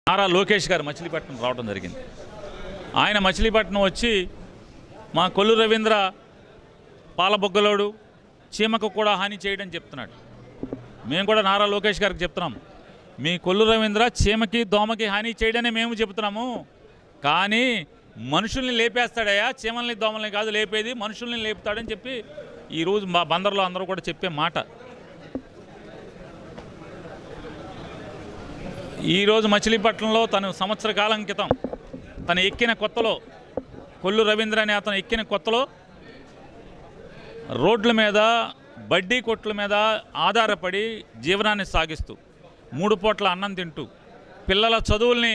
నారా లోకేష్ గారు మచిలీపట్నం రావడం జరిగింది. ఆయన మచిలీపట్నం వచ్చి మా కొల్లు రవీంద్ర పాలబొగ్గలోడు చీమకు కూడా హాని చేయడం చెప్తున్నాడు. మేము కూడా నారా లోకేష్ గారికి చెప్తున్నాం, మీ కొల్లు రవీంద్ర చీమకి దోమకి హాని చేయడనే మేము చెబుతున్నాము, కానీ మనుషుల్ని లేపేస్తాడయ్యా, చీమల్ని దోమల్ని కాదు లేపేది, మనుషుల్ని లేపుతాడని చెప్పి ఈరోజు మా బందర్లో అందరూ కూడా చెప్పే మాట. ఈరోజు మచిలీపట్నంలో తను సంవత్సర కాలం క్రితం తను ఎక్కిన కొత్తలో, కొల్లు రవీంద్ర అనే అతను ఎక్కిన కొత్తలో రోడ్ల మీద బడ్డీ కొట్ల మీద ఆధారపడి జీవనాన్ని సాగిస్తూ 3 పూట్ల అన్నం తింటూ పిల్లల చదువుల్ని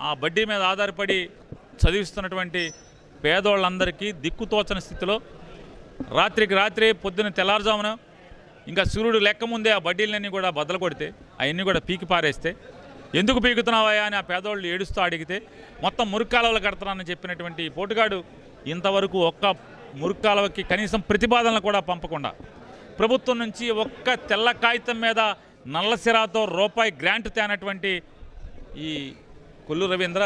ఆ బడ్డీ మీద ఆధారపడి చదివిస్తున్నటువంటి పేదోళ్ళందరికీ దిక్కుతోచని స్థితిలో రాత్రికి రాత్రి పొద్దున్న తెల్లారుజామున ఇంకా సూర్యుడు లెక్క ముందే ఆ బడ్డీలన్నీ కూడా బద్దలు కొడితే అవన్నీ కూడా పీకి పారేస్తే ఎందుకు పీకుతున్నావా అని ఆ పేదోళ్ళు ఏడుస్తూ అడిగితే మొత్తం మురుక్కాలవలు కడతానని చెప్పినటువంటి పోటుగాడు ఇంతవరకు ఒక్క మురుక్కాలవకి కనీసం ప్రతిపాదనలు కూడా పంపకుండా ప్రభుత్వం నుంచి ఒక్క తెల్ల కాగితం మీద నల్ల సిరాతో రూపాయి గ్రాంట్ తేనటువంటి ఈ కొల్లు రవీంద్ర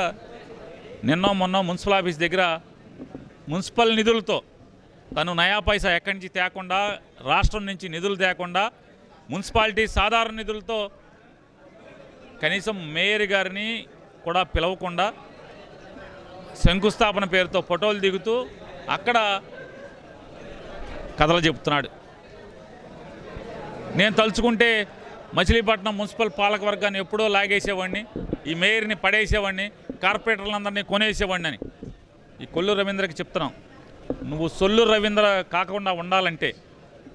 నిన్న మొన్న మున్సిపల్ ఆఫీస్ దగ్గర మున్సిపల్ నిధులతో తను నయా పైసా ఎక్కడి నుంచి తేకుండా, రాష్ట్రం నుంచి నిధులు తేకుండా, మున్సిపాలిటీ సాధారణ నిధులతో కనీసం మేయర్ గారిని కూడా పిలవకుండా శంకుస్థాపన పేరుతో ఫోటోలు దిగుతూ అక్కడ కథలు చెప్తున్నాడు. నేను తలుచుకుంటే మచిలీపట్నం మున్సిపల్ పాలకవర్గాన్ని ఎప్పుడో లాగేసేవాడిని, ఈ మేయర్ని పడేసేవాడిని, కార్పొరేటర్లందరినీ కొనేసేవాడిని అని ఈ కొల్లు రవీంద్రకి చెప్తున్నాం. నువ్వు సొల్లు రవీంద్ర కాకుండా ఉండాలంటే,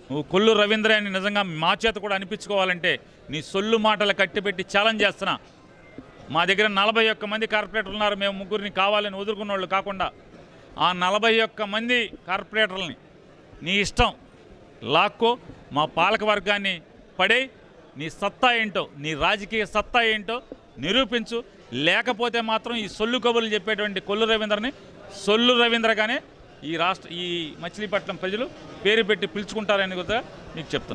నువ్వు కొల్లు రవీంద్ర అని నిజంగా మా చేత కూడా అనిపించుకోవాలంటే నీ సొల్లు మాటలు కట్టిపెట్టి ఛాలెంజ్ చేస్తున్నా. మా దగ్గర 41 మంది కార్పొరేటర్లు ఉన్నారు, మేము ముగ్గురిని కావాలని వదులుకున్న వాళ్ళు కాకుండా ఆ 41 మంది కార్పొరేటర్లని నీ ఇష్టం లాక్కో, మా పాలక వర్గాన్ని పడే, నీ సత్తా ఏంటో, నీ రాజకీయ సత్తా ఏంటో నిరూపించు. లేకపోతే మాత్రం ఈ సొల్లు కబుర్లు చెప్పేటువంటి కొల్లు రవీంద్రని సొల్లు రవీంద్రగానే ఈ మచిలీపట్నం ప్రజలు పేరు పెట్టి పిలుచుకుంటారని కూడా మీకు చెప్తున్నాను.